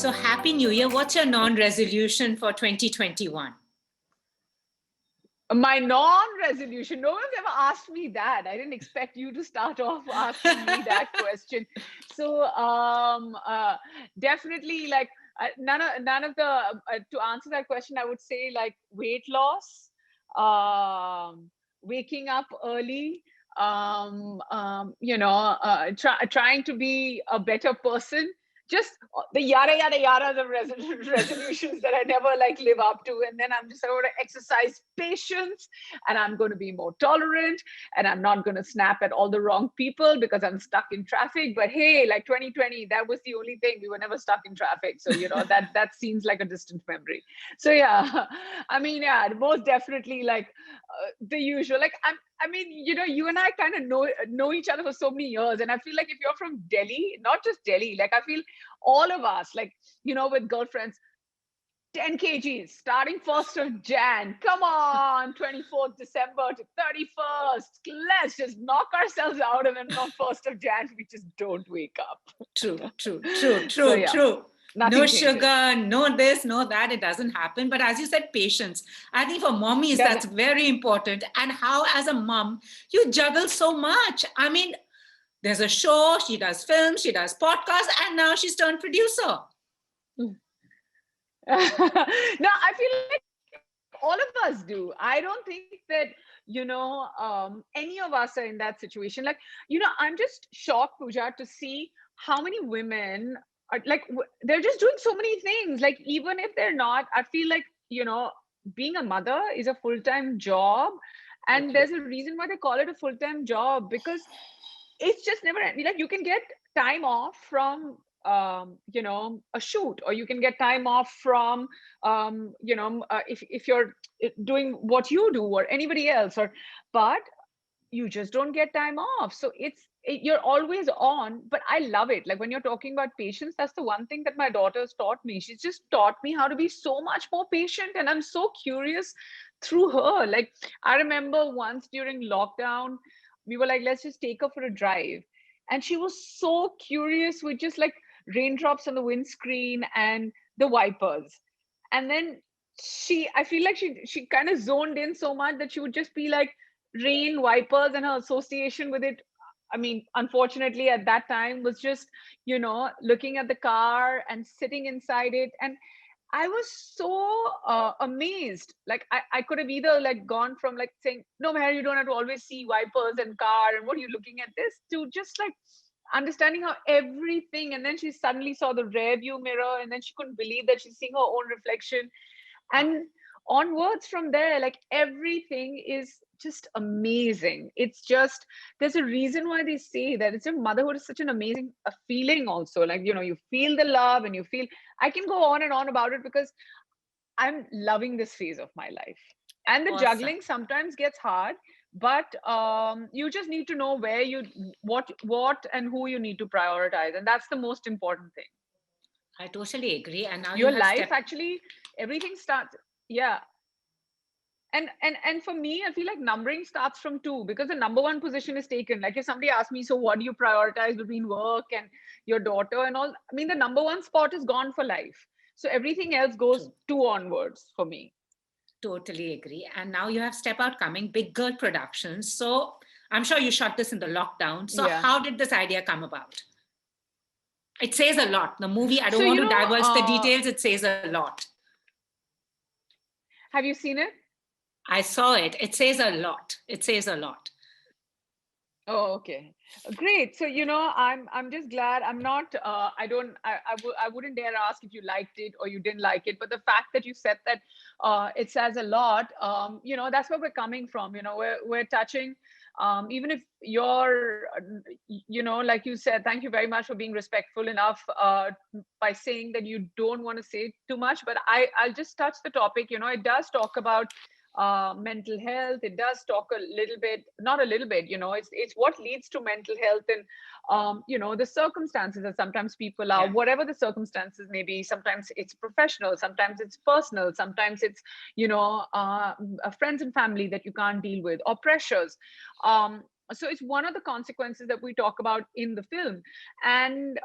So Happy New Year. What's your non-resolution for 2021? My non-resolution, no one's ever asked me that. I didn't expect you to start off asking me that question. So definitely like none of the to answer that question, I would say like weight loss, waking up early, trying to be a better person, just the yadas of resolutions that I never like live up to. And then I'm just going to exercise patience, and I'm going to be more tolerant, and I'm not going to snap at all the wrong people because I'm stuck in traffic. But hey, like 2020, that was the only thing. We were never stuck in traffic. So, that seems like a distant memory. So yeah, I mean, yeah, most definitely like the usual. Like you and I kind of know each other for so many years, and I feel like if you're from Delhi, not just Delhi, like I feel all of us, like with girlfriends, 10 kgs starting 1st of Jan. Come on, 24th December to 31st. Let's just knock ourselves out, and then on 1st of Jan, we just don't wake up. True. So, yeah. No Changes. Sugar, no this, no that, it doesn't happen. But as you said, patience. I think for mommies, that's very important. And how, as a mom, you juggle so much. I mean, there's a show, she does films, she does podcasts, and now she's turned producer. No, I feel like all of us do. I don't think that, any of us are in that situation. Like, I'm just shocked, Pooja, to see how many women are like, they're just doing so many things. Like, even if they're not, I feel like, being a mother is a full-time job. And there's a reason why they call it a full-time job, because it's just never like you can get time off from a shoot, or you can get time off from if you're doing what you do, or anybody else, but you just don't get time off. So you're always on. But I love it. Like, when you're talking about patience, that's the one thing that my daughter's taught me. She's just taught me how to be so much more patient, and I'm so curious through her. Like, I remember once during lockdown, we were like, let's just take her for a drive, and she was so curious with just like raindrops on the windscreen and the wipers. And then I feel like she kind of zoned in so much that she would just be like, rain, wipers, and her association with it, I mean, unfortunately at that time, was just looking at the car and sitting inside it. And I was so amazed. Like, I could have either like gone from like saying, no, Meher, you don't have to always see wipers and car, and what are you looking at this, to just like understanding how everything. And then she suddenly saw the rear view mirror, and then she couldn't believe that she's seeing her own reflection. And onwards from there, like, everything is just amazing. It's just, there's a reason why they say that it's a motherhood is such an amazing feeling also. Like, you feel the love, and you feel, I can go on and on about it because I'm loving this phase of my life. And the juggling sometimes gets hard, but you just need to know where what and who you need to prioritize, and that's the most important thing. I totally agree. And now your life actually, everything starts, yeah. And for me, I feel like numbering starts from 2, because the number 1 position is taken. Like, if somebody asks me, so what do you prioritize between work and your daughter and all, I mean, the number 1 spot is gone for life. So everything else goes 2 onwards for me. Totally agree. And now you have Step Out coming, Big Girl Productions. So I'm sure you shot this in the lockdown. So how did this idea come about? It says a lot. The movie, I don't want to divulge the details. It says a lot. Have you seen it? I saw it. It says a lot. It says a lot. Oh, okay. Great. So, I'm just glad. I'm not, I wouldn't dare ask if you liked it or you didn't like it. But the fact that you said that it says a lot, that's where we're coming from. We're touching, even if you're, like you said, thank you very much for being respectful enough by saying that you don't want to say too much. But I'll just touch the topic. It does talk about mental health. It does talk a little bit, not a little bit, it's what leads to mental health, and the circumstances that sometimes people are, whatever the circumstances may be. Sometimes it's professional, sometimes it's personal, sometimes it's friends and family that you can't deal with, or pressures. So it's one of the consequences that we talk about in the film. And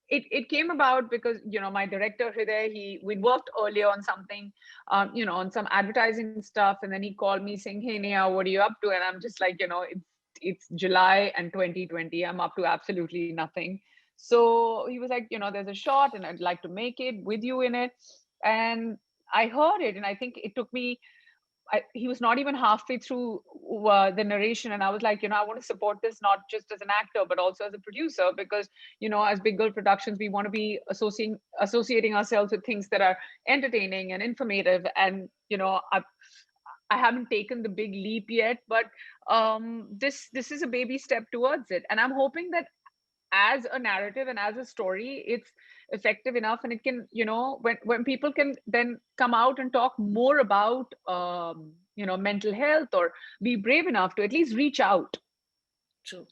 it came about because, you know, my director Hriday, we'd worked earlier on something, you know, on some advertising stuff, and then he called me saying, "Hey Neha, what are you up to?" And I'm just like, you know, it's July and 2020. I'm up to absolutely nothing. So he was like, you know, there's a shot, and I'd like to make it with you in it. And I heard it, and I think it took me he was not even halfway through the narration, and I was like, you know, I want to support this not just as an actor but also as a producer, because, you know, as Big Girl Productions, we want to be associating ourselves with things that are entertaining and informative. And, you know, I haven't taken the big leap yet, but this is a baby step towards it, and I'm hoping that as a narrative and as a story, it's effective enough, and it can, you know, when people can then come out and talk more about you know, mental health, or be brave enough to at least reach out. True.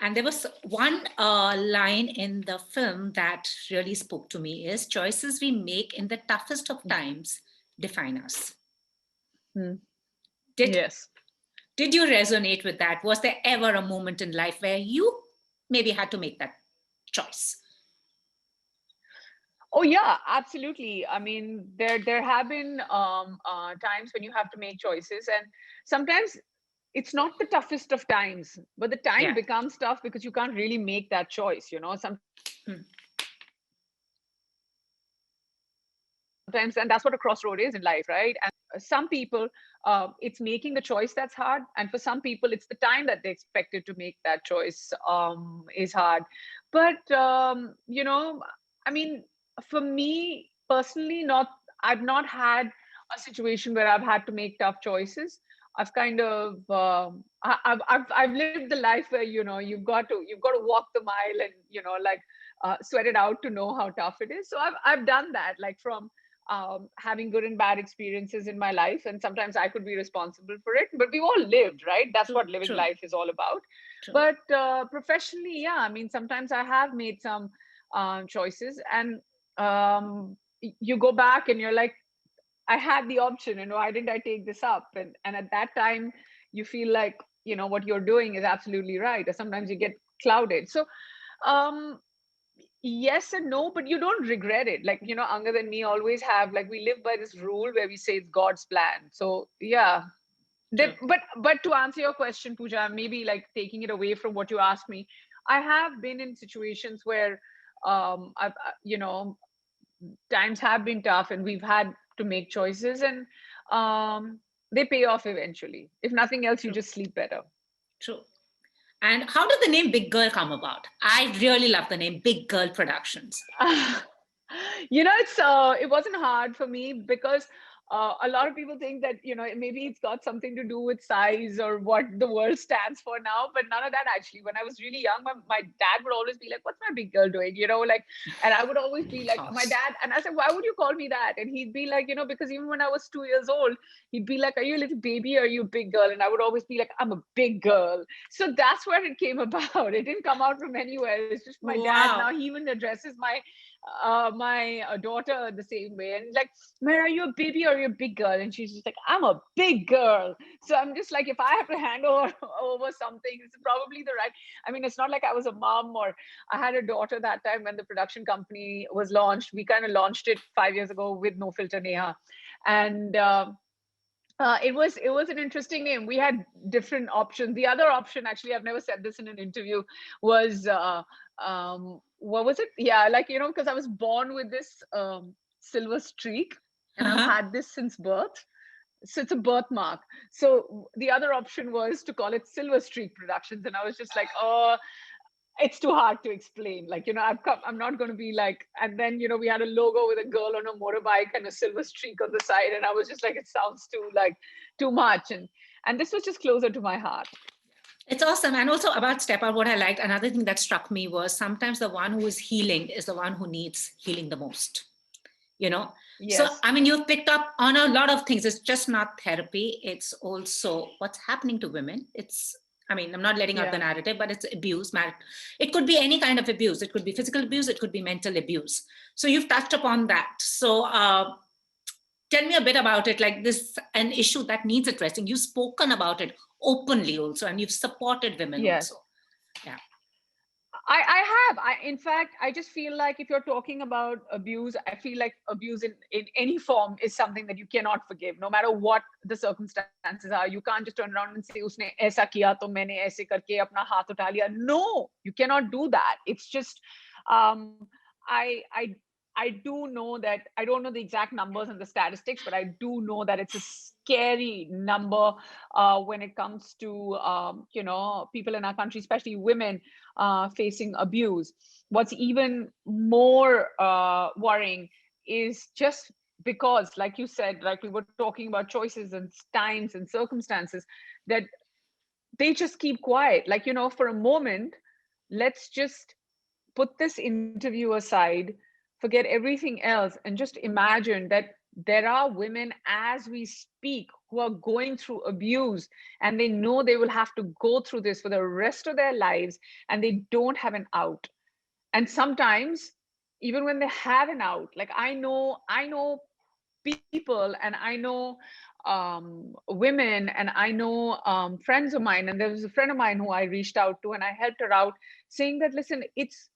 And there was one line in the film that really spoke to me is, choices we make in the toughest of times define us. Yes. Did you resonate with that? Was there ever a moment in life where you maybe had to make that choice? Oh yeah, absolutely. I mean, there have been times when you have to make choices, and sometimes it's not the toughest of times, but the time becomes tough because you can't really make that choice. You know, sometimes, and that's what a crossroad is in life, right? And some people, it's making the choice that's hard, and for some people, it's the time that they expected to make that choice is hard. But you know, I mean, for me personally, I've not had a situation where I've had to make tough choices. I've kind of I've lived the life where, you know, you've got to walk the mile, and, you know, like sweat it out to know how tough it is. So I've done that, like from having good and bad experiences in my life, and sometimes I could be responsible for it, but we've all lived, right? That's what living life is all about. But professionally, yeah, I mean, sometimes I have made some choices, and you go back and you're like, I had the option, and why didn't I take this up? And at that time, you feel like, you know, what you're doing is absolutely right, or sometimes you get clouded. So um yes and no, but you don't regret it. Like, you know, Angad and me always have, like, we live by this rule where we say it's God's plan. So yeah. But to answer your question, Pooja, maybe like taking it away from what you asked me, I have been in situations where I've you know, times have been tough, and we've had to make choices, and they pay off eventually. If nothing else, you just sleep better. True. And how did the name Big Girl come about? I really love the name Big Girl Productions. You know, it wasn't hard for me because a lot of people think that, you know, maybe it's got something to do with size or what the world stands for now, but none of that actually. When I was really young, my dad would always be like, "What's my big girl doing?" You know, like, and I would always be like, my dad, and I said, "Why would you call me that?" And he'd be like, you know, because even when I was 2 years old, he'd be like, "Are you a little baby or are you a big girl?" And I would always be like, "I'm a big girl." So that's where it came about. It didn't come out from anywhere. It's just my dad. Now he even addresses my daughter the same way, and like, "Man, are you a baby or are you a big girl?" And she's just like, "I'm a big girl." So I'm just like, if I have to hand over something, it's probably the right. I mean, it's not like I was a mom, or I had a daughter that time when the production company was launched. We kind of launched it 5 years ago with No Filter Neha, and it was an interesting name. We had different options. The other option, actually, I've never said this in an interview, was what was it? Yeah, like, you know, because I was born with this silver streak, and I've had this since birth. So it's a birthmark. So the other option was to call it Silver Streak Productions, and I was just like, oh, it's too hard to explain. Like, you know, I'm not going to be like, and then, you know, we had a logo with a girl on a motorbike and a silver streak on the side. And I was just like, it sounds too much. And this was just closer to my heart. It's awesome. And also about Step Out, what I liked, another thing that struck me was sometimes the one who is healing is the one who needs healing the most. You know? Yes. So, I mean, you've picked up on a lot of things. It's just not therapy. It's also what's happening to women. I mean, I'm not letting out the narrative, but it's abuse. It could be any kind of abuse. It could be physical abuse. It could be mental abuse. So you've touched upon that. So tell me a bit about it. Like, this an issue that needs addressing. You've spoken about it openly also, and you've supported women also. Yeah. In fact, I just feel like if you're talking about abuse, I feel like abuse in any form is something that you cannot forgive, no matter what the circumstances are. You can't just turn around and say, "Usne aisa kiya, to maine aise karke apna haath utha liya." No, you cannot do that. It's just, um, I I do know that I don't know the exact numbers and the statistics, but I do know that it's a scary number when it comes to people in our country, especially women facing abuse. What's even more worrying is just because, like you said, like we were talking about choices and times and circumstances, that they just keep quiet. Like, for a moment, let's just put this interview aside, forget everything else, and just imagine that there are women as we speak who are going through abuse, and they know they will have to go through this for the rest of their lives, and they don't have an out. And sometimes, even when they have an out, like I know people, and I know women, and I know friends of mine, and there was a friend of mine who I reached out to and I helped her out, saying that, listen, it's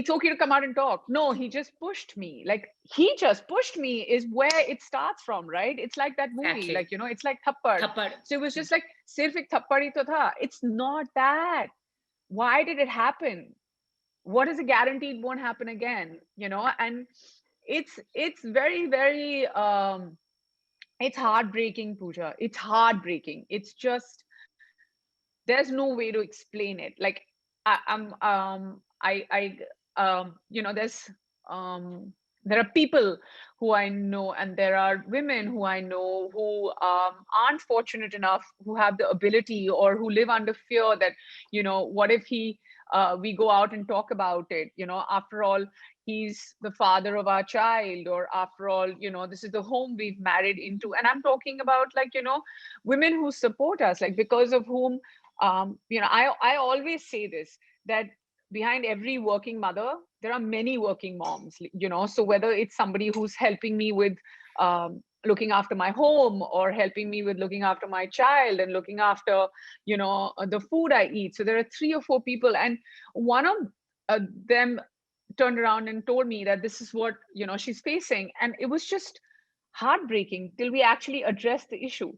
okay to come out and talk. No, he just pushed me. Like, he just pushed me is where it starts from, right? It's like that movie, Exactly. like, it's like thappad. Thappad. So it was just like, sirf ek thappad hi to tha. It's not that. Why did it happen? What is a guarantee it won't happen again? And it's very, very it's heartbreaking, Pooja. It's heartbreaking. It's just, there's no way to explain it. Like, I'm there's there are people who I know, and there are women who I know who aren't fortunate enough, who have the ability, or who live under fear that, what if we go out and talk about it? After all, he's the father of our child, or after all, this is the home we've married into. And I'm talking about, like, women who support us, like, because of whom, I always say this, that behind every working mother, there are many working moms, so whether it's somebody who's helping me with looking after my home, or helping me with looking after my child, and looking after, the food I eat. So there are 3 or 4 people, and one of them turned around and told me that this is what, she's facing. And it was just heartbreaking till we actually addressed the issue,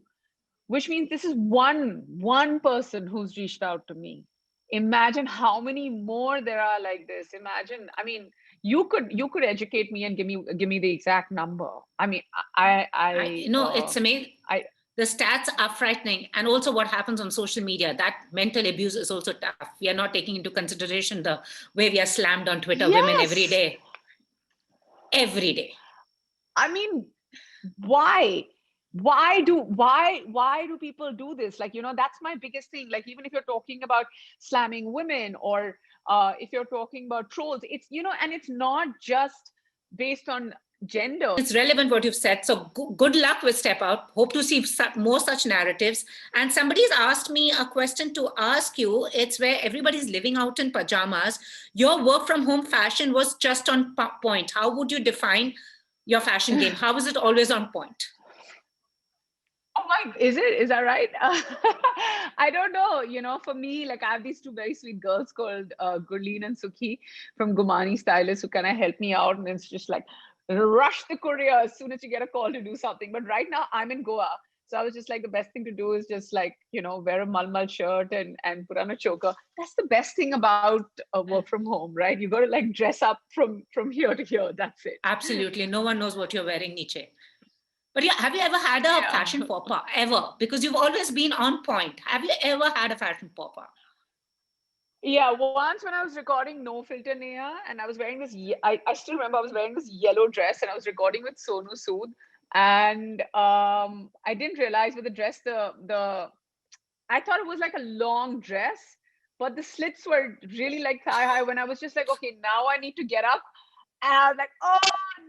which means this is one person who's reached out to me. Imagine how many more there are like this. Imagine, I mean, you could educate me and give me the exact number. I mean, It's amazing. I The stats are frightening. And also what happens on social media, that mental abuse is also tough. We are not taking into consideration the way we are slammed on Twitter, women every yes, day. Every day. I mean, why why do people do this? Like, that's my biggest thing. Like, even if you're talking about slamming women, or if you're talking about trolls, it's, and it's not just based on gender. It's relevant what you've said. So good luck with Step Out. Hope to see more such narratives. And somebody's asked me a question to ask you. It's where everybody's living out in pajamas. Your work from home fashion was just on point. How would you define your fashion game? How is it always on point? Oh my, is that right? I don't know. For me, like, I have these 2 very sweet girls called Gurleen and Sukhi from Gumani Stylist, who kind of help me out. And it's just like, rush the courier as soon as you get a call to do something. But right now I'm in Goa. So I was just like, the best thing to do is just, like, wear a malmal shirt and put on a choker. That's the best thing about work from home, right? You got to, like, dress up from here to here. That's it. Absolutely. No one knows what you're wearing, Niche. But yeah, have you ever had a fashion faux pas? Ever? Because you've always been on point. Have you ever had a fashion faux pas? Yeah, once when I was recording No Filter Neha, and I was wearing this, I still remember I was wearing this yellow dress, and I was recording with Sonu Sood. And I didn't realize with the dress, I thought it was like a long dress, but the slits were really like thigh high, when I was just like, okay, now I need to get up. And I was like, oh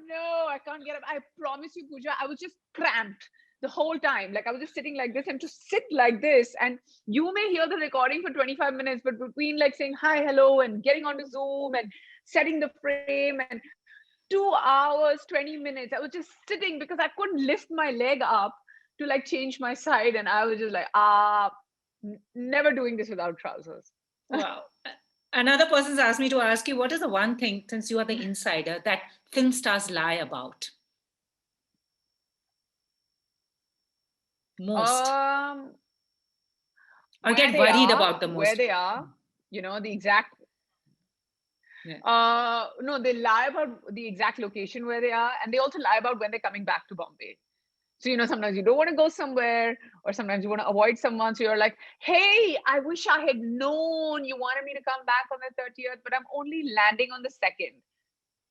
no, I can't get up. I promise you, Pooja, I was just cramped the whole time. Like, I was just sitting like this, and to sit like this, and you may hear the recording for 25 minutes, but between, like, saying hi, hello, and getting onto Zoom and setting the frame, and 2 hours, 20 minutes, I was just sitting because I couldn't lift my leg up to, like, change my side. And I was just like, never doing this without trousers. Wow. Another person's asked me to ask you, what is the one thing, since you are the insider, that film stars lie about most, or Where get they worried are, about the where most? they are, the exact. Yeah. No, they lie about the exact location where they are, and they also lie about when they're coming back to Bombay. So, sometimes you don't want to go somewhere, or sometimes you want to avoid someone. So you're like, hey, I wish I had known you wanted me to come back on the 30th, but I'm only landing on the 2nd.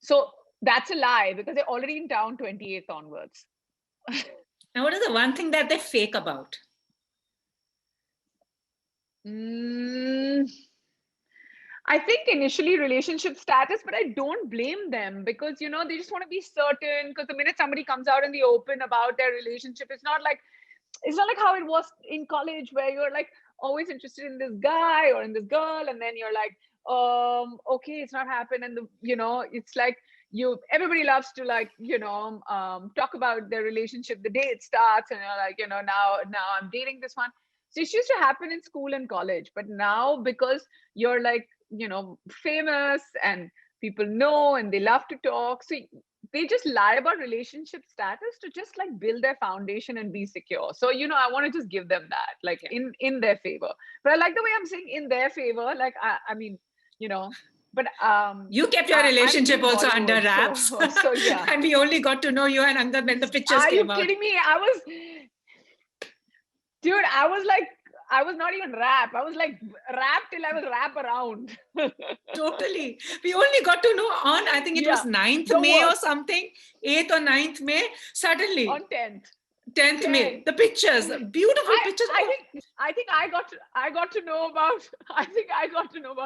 So that's a lie, because they're already in town 28th onwards. And what is the one thing that they fake about? I think initially relationship status, but I don't blame them, because they just want to be certain. Because the minute somebody comes out in the open about their relationship, it's not like how it was in college, where you're like always interested in this guy or in this girl, and then you're like, okay, it's not happened, and it's like everybody loves to talk about their relationship the day it starts, and you're like, now I'm dating this one. So it used to happen in school and college, but now, because you're like famous and people know and they love to talk, so they just lie about relationship status to just like build their foundation and be secure. So I want to just give them that, like, in their favor. But I like the way I'm saying in their favor, like I mean, but you kept your relationship also under wraps. so yeah. And we only got to know you and Angad when the pictures came out. Are you kidding me? Dude, I was not even rap. I was like rap till I was wrap around. Totally. We only got to know on, I think it was 9th May or something, 8th or 9th May. Suddenly. On 10th May. The pictures, beautiful pictures. I think I got to know about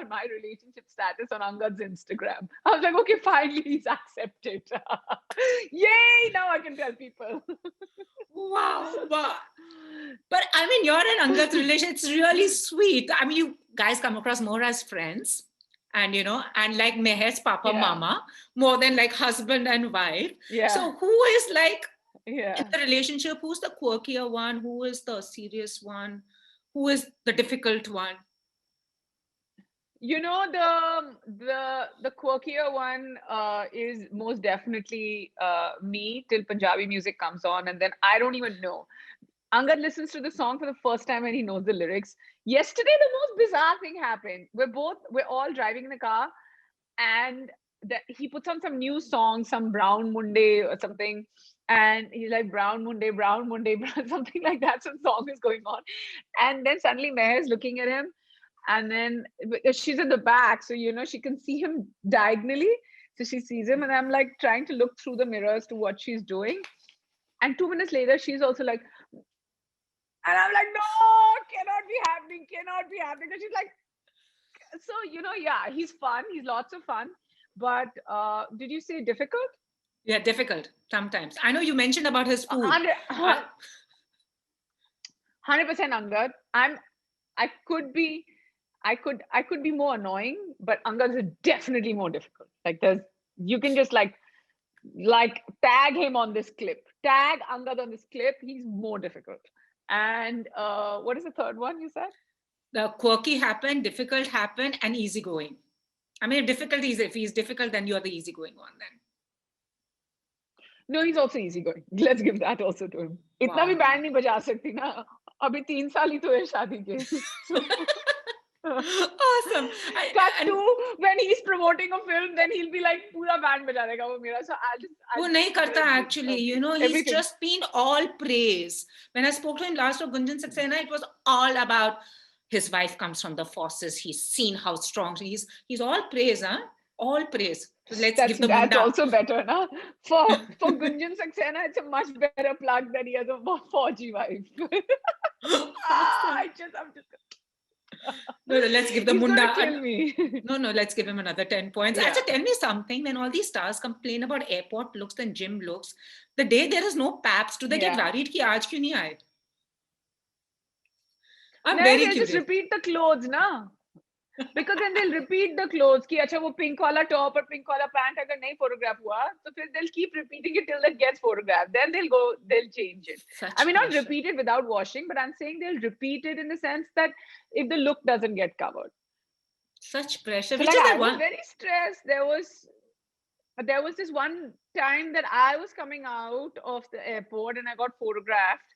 my relationship status on Angad's Instagram. I was like, okay, finally he's accepted. Yay! Now I can tell people. Wow. But I mean, your and Angad's relation, it's really sweet. I mean, you guys come across more as friends, and and like Meher's Papa Mama, more than like husband and wife. Yeah. So who is like in the relationship? Who's the quirkier one? Who is the serious one? Who is the difficult one? The quirkier one is most definitely me, till Punjabi music comes on, and then I don't even know. Angad listens to the song for the first time and he knows the lyrics. Yesterday, the most bizarre thing happened. We're all driving in the car, and he puts on some new song, some Brown Monday or something. And he's like, Brown Monday, something like that. Some song is going on. And then suddenly Meher is looking at him. And then she's in the back, so she can see him diagonally. So she sees him, and I'm like trying to look through the mirrors to what she's doing. And 2 minutes later, she's also like, and I'm like, no, cannot be happening. And she's like, so he's fun. He's lots of fun. But did you say difficult? Yeah, difficult sometimes. I know you mentioned about his food. 100% Angad. I could be more annoying, but Angad is definitely more difficult. Like you can just like tag him on this clip. Tag Angad on this clip. He's more difficult. And what is the third one you said? The quirky happened, difficult happened, and easygoing. I mean, if he's difficult, then you're the easygoing one then. No, he's also easygoing. Let's give that also to him. इतना भी band नहीं बजा सकती ना. अभी 3 साल ही तो है शादी के. Awesome. Cut to when he's promoting a film, then he'll be like, "Pura band baja dega wo mera." So वो नहीं करता actually. He's just been all praise. When I spoke to him last of Gunjan Saxena, it was all about his wife comes from the forces. He's seen how strong he's all praise, huh? All praise. So that's also better, na? For Gunjan Saxena, it's a much better plug that he has a 4G wife. No, let's give the Munda. Kill me. No, let's give him another 10 points. Yeah. Actually, tell me something. When all these stars complain about airport looks and gym looks, the day there is no paps, do they get worried ki aaj kyun nahi aaye? I'm very curious. Just repeat the clothes, na? Because then they'll repeat the clothes ki acha wo pink wala top or pink wala pant agar nahi photograph hua, so then they'll keep repeating it till it gets photographed. Then they'll change it. I mean, not repeat it without washing, but I'm saying they'll repeat it in the sense that if the look doesn't get covered. Such pressure. So Which like is I that was one? very stressed. There was this one time that I was coming out of the airport and I got photographed,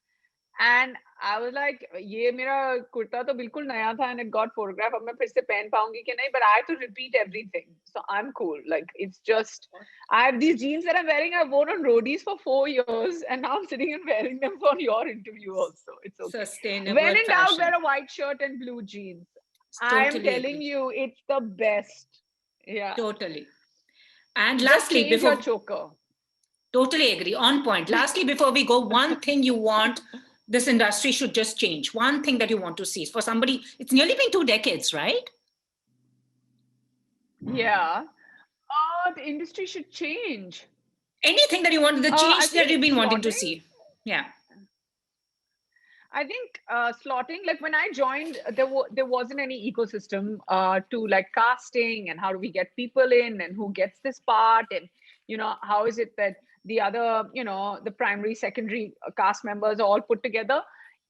and I was like, "ये मेरा कुर्ता तो बिल्कुल नया था and it got photographed. अब मैं फिर से पहन पाऊंगी कि नहीं?" But I had to repeat everything, so I'm cool. Like it's just, I have these jeans that I'm wearing. I've worn on roadies for 4 years, and now I'm sitting and wearing them for your interview also. It's okay. When Sustainable in doubt, wear fashion. a white shirt and blue jeans. I'm Totally telling agree. you, it's the best. Yeah. Totally. And Just lastly, change your before choker. totally agree, on point. Lastly, before we go, one thing you want this industry should just change. One thing that you want to see for somebody. It's nearly been 2 decades, right? Yeah. The industry should change. Anything that you want, the I change feel that you've been wanting to slotting. see. Yeah. I think slotting, like when I joined, there wasn't any ecosystem to like casting and how do we get people in and who gets this part, and how is it that the other, the primary, secondary cast members are all put together.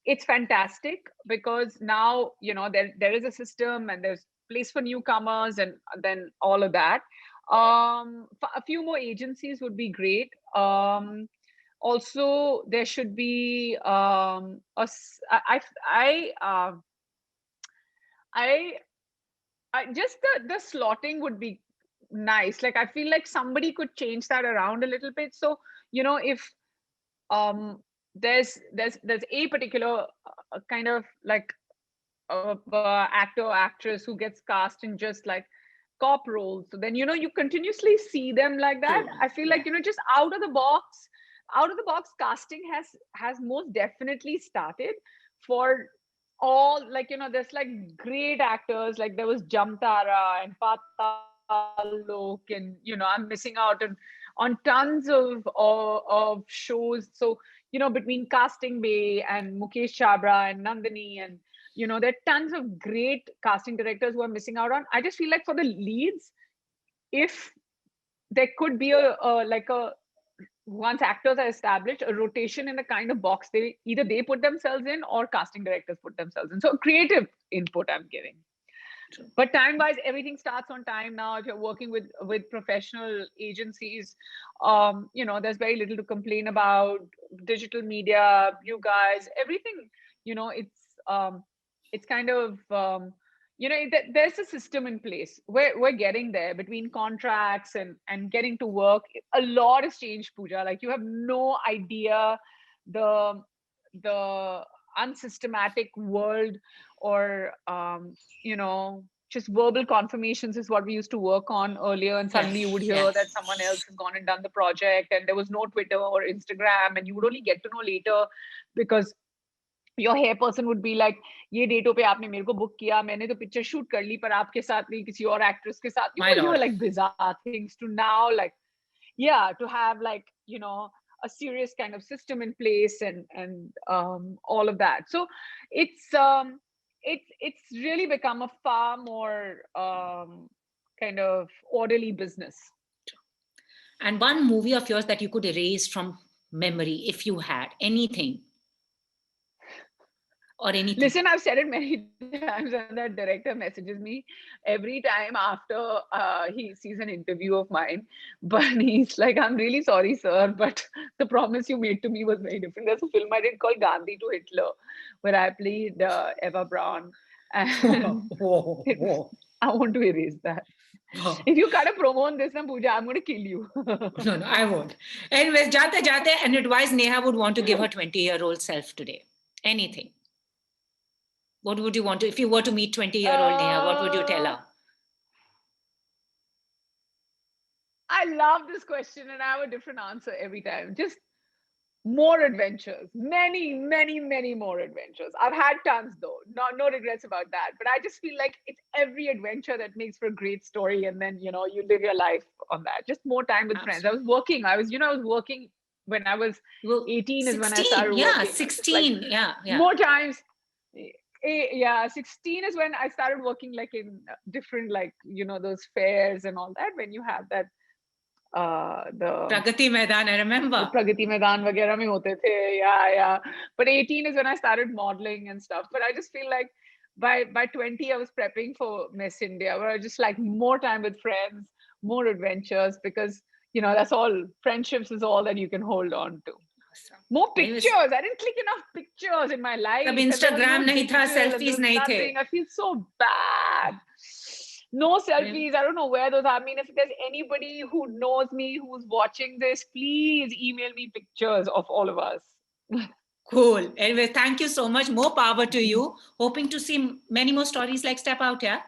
It's fantastic because now there is a system and there's place for newcomers and then all of that. A few more agencies would be great. Also there should be I just the slotting would be nice. Like I feel like somebody could change that around a little bit. So if um there's a particular kind of like actor or actress who gets cast in just like cop roles, so then you continuously see them like that. True. I feel Yeah. like just out of the box casting has most definitely started for all, like there's like great actors, like there was Jamtara and Patal Lok, and I'm missing out on tons of shows. So between Casting Bay and Mukesh Chabra and Nandini, and there are tons of great casting directors who are missing out on. I just feel like for the leads, if there could be a once actors are established, a rotation in the kind of box they put themselves in or casting directors put themselves in. So creative input I'm giving. True. But time wise, everything starts on time now. If you're working with professional agencies, there's very little to complain about. Digital media, you guys, everything, it's kind of there's a system in place. We're getting there. Between contracts and getting to work, a lot has changed, Pooja. Like you have no idea the the unsystematic world, or just verbal confirmations is what we used to work on earlier, and suddenly you would Yes. hear Yes. that someone else has gone and done the project, and there was no Twitter or Instagram, and you would only get to know later because your hair person would be like, ये डेटों पे आपने मेरे को book किया, मैंने तो picture shoot कर ली पर आपके साथ नहीं, किसी और एक्ट्रेस के साथ. My You were lord. like bizarre things to now, like, yeah, to have like a serious kind of system in place, and all of that. So it's really become a far more kind of orderly business. And one movie of yours that you could erase from memory if you had anything or anything. Listen, I've said it many times, and that director messages me every time after he sees an interview of mine. But he's like, "I'm really sorry, sir, but the promise you made to me was very different." There's a film I did called Gandhi to Hitler, where I played Eva Braun, and I want to erase that. If you cut a promo on this, Pooja, I'm going to kill you. No, I won't. Anyways, jate jate, and advise Neha would want to give her 20-year-old self today. Anything. What would you want to, if you were to meet 20-year-old Neha, what would you tell her? I love this question, and I have a different answer every time. Just more adventures, many, many, many more adventures. I've had tons though, no regrets about that. But I just feel like it's every adventure that makes for a great story, and then you live your life on that. Just more time with friends. I was working when I was 18 is when I started yeah, working. 16, like, yeah. More times. Yeah, 16 is when I started working like in different, like those fairs and all that, when you have that the Pragati Maidan, I remember. Pragati Maidan वगैरह में होते थे, yeah. But 18 is when I started modeling and stuff. But I just feel like by 20, I was prepping for Miss India, where I just like more time with friends, more adventures, because that's all. Friendships is all that you can hold on to. Awesome. More Anyways, pictures. I didn't click enough pictures in my life. तब And there was Instagram no नहीं था, digital, and there selfies was नहीं थे. nothing. I feel so bad. No selfies. I don't know where those are. I mean, if there's anybody who knows me, who's watching this, please email me pictures of all of us. Cool. Anyway, thank you so much. More power to you. Hoping to see many more stories like Step Out, yeah?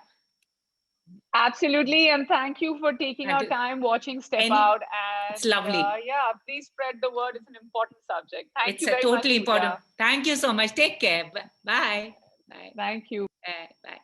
Absolutely. And thank you for taking our time watching Step Out. And it's lovely. Yeah, please spread the word. It's an important subject. Thank you very totally much, important. Pooja. Thank you so much. Take care. Bye. Bye. Thank you. Bye.